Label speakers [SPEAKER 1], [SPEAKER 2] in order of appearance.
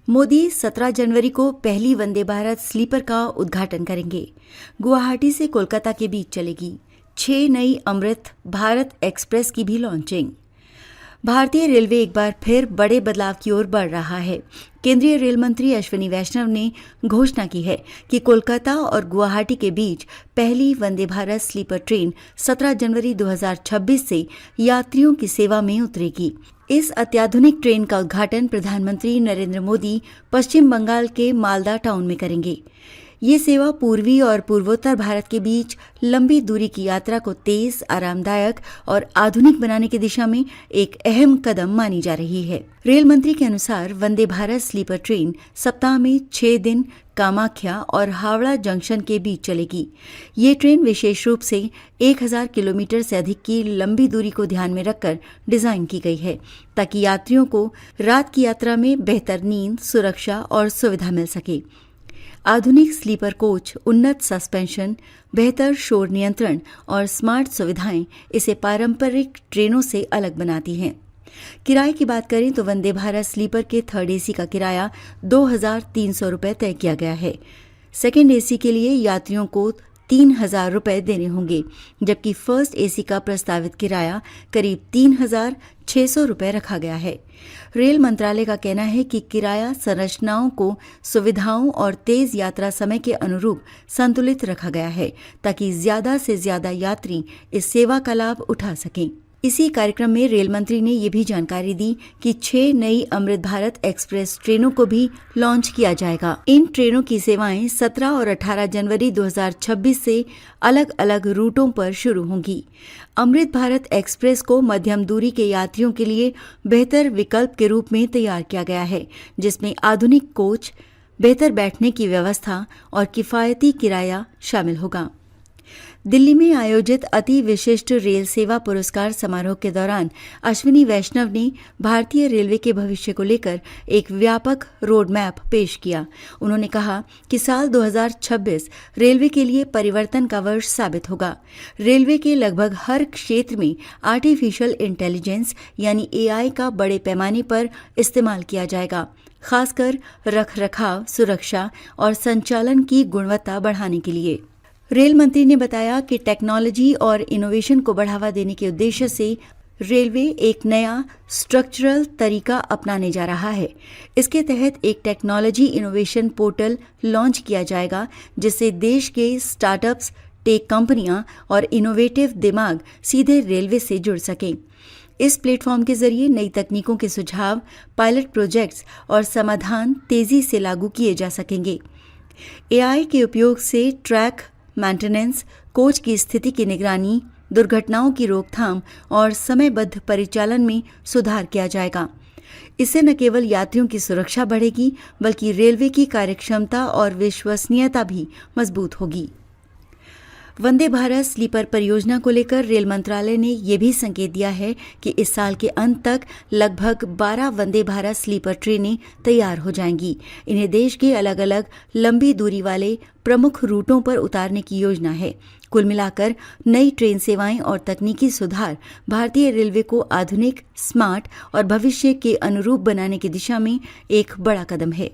[SPEAKER 1] मोदी 17 जनवरी को पहली वंदे भारत स्लीपर का उद्घाटन करेंगे। गुवाहाटी से कोलकाता के बीच चलेगी 6 नई अमृत भारत एक्सप्रेस की भी लॉन्चिंग। भारतीय रेलवे एक बार फिर बड़े बदलाव की ओर बढ़ रहा है। केंद्रीय रेल मंत्री अश्विनी वैष्णव ने घोषणा की है कि कोलकाता और गुवाहाटी के बीच पहली वंदे भारत स्लीपर ट्रेन 17 जनवरी 2026 से यात्रियों की सेवा में उतरेगी। इस अत्याधुनिक ट्रेन का उद्घाटन प्रधानमंत्री नरेंद्र मोदी पश्चिम बंगाल के मालदा टाउन में करेंगे। ये सेवा पूर्वी और पूर्वोत्तर भारत के बीच लंबी दूरी की यात्रा को तेज, आरामदायक और आधुनिक बनाने की दिशा में एक अहम कदम मानी जा रही है। रेल मंत्री के अनुसार वंदे भारत स्लीपर ट्रेन सप्ताह में 6 दिन कामाख्या और हावड़ा जंक्शन के बीच चलेगी। ये ट्रेन विशेष रूप से 1000 किलोमीटर से अधिक की लंबी दूरी को ध्यान में रखकर डिजाइन की गई है, ताकि यात्रियों को रात की यात्रा में बेहतर नींद, सुरक्षा और सुविधा मिल सके। आधुनिक स्लीपर कोच, उन्नत सस्पेंशन, बेहतर शोर नियंत्रण और स्मार्ट सुविधाएं इसे पारंपरिक ट्रेनों से अलग बनाती हैं। किराए की बात करें तो वंदे भारत स्लीपर के थर्ड एसी का किराया 2300 रुपये तय किया गया है। सेकेंड एसी के लिए यात्रियों को 3000 रुपये देने होंगे, जबकि फर्स्ट एसी का प्रस्तावित किराया करीब 3600 रुपये रखा गया है। रेल मंत्रालय का कहना है कि किराया संरचनाओं को सुविधाओं और तेज यात्रा समय के अनुरूप संतुलित रखा गया है, ताकि ज्यादा से ज्यादा यात्री इस सेवा का लाभ उठा सकें। इसी कार्यक्रम में रेल मंत्री ने ये भी जानकारी दी कि 6 नई अमृत भारत एक्सप्रेस ट्रेनों को भी लॉन्च किया जाएगा। इन ट्रेनों की सेवाएं 17 और 18 जनवरी 2026 से अलग अलग रूटों पर शुरू होंगी। अमृत भारत एक्सप्रेस को मध्यम दूरी के यात्रियों के लिए बेहतर विकल्प के रूप में तैयार किया गया है, जिसमें आधुनिक कोच, बेहतर बैठने की व्यवस्था और किफायती किराया शामिल होगा। दिल्ली में आयोजित अति विशिष्ट रेल सेवा पुरस्कार समारोह के दौरान अश्विनी वैष्णव ने भारतीय रेलवे के भविष्य को लेकर एक व्यापक रोड मैप पेश किया। उन्होंने कहा कि साल 2026 रेलवे के लिए परिवर्तन का वर्ष साबित होगा। रेलवे के लगभग हर क्षेत्र में आर्टिफिशियल इंटेलिजेंस यानी AI का बड़े पैमाने पर इस्तेमाल किया जाएगा, खासकर रखरखाव, सुरक्षा और संचालन की गुणवत्ता बढ़ाने के लिए। रेल मंत्री ने बताया कि टेक्नोलॉजी और इनोवेशन को बढ़ावा देने के उद्देश्य से रेलवे एक नया स्ट्रक्चरल तरीका अपनाने जा रहा है। इसके तहत एक टेक्नोलॉजी इनोवेशन पोर्टल लॉन्च किया जाएगा, जिससे देश के स्टार्टअप्स, टेक कंपनियां और इनोवेटिव दिमाग सीधे रेलवे से जुड़ सकें। इस प्लेटफॉर्म के जरिए नई तकनीकों के सुझाव, पायलट प्रोजेक्ट्स और समाधान तेजी से लागू किए जा सकेंगे। AI के उपयोग से ट्रैक मेंटेनेंस, कोच की स्थिति की निगरानी, दुर्घटनाओं की रोकथाम और समयबद्ध परिचालन में सुधार किया जाएगा। इससे न केवल यात्रियों की सुरक्षा बढ़ेगी, बल्कि रेलवे की कार्यक्षमता और विश्वसनीयता भी मजबूत होगी। वंदे भारत स्लीपर परियोजना को लेकर रेल मंत्रालय ने यह भी संकेत दिया है कि इस साल के अंत तक लगभग 12 वंदे भारत स्लीपर ट्रेनें तैयार हो जाएंगी। इन्हें देश के अलग अलग लंबी दूरी वाले प्रमुख रूटों पर उतारने की योजना है। कुल मिलाकर नई ट्रेन सेवाएं और तकनीकी सुधार भारतीय रेलवे को आधुनिक, स्मार्ट और भविष्य के अनुरूप बनाने की दिशा में एक बड़ा कदम है।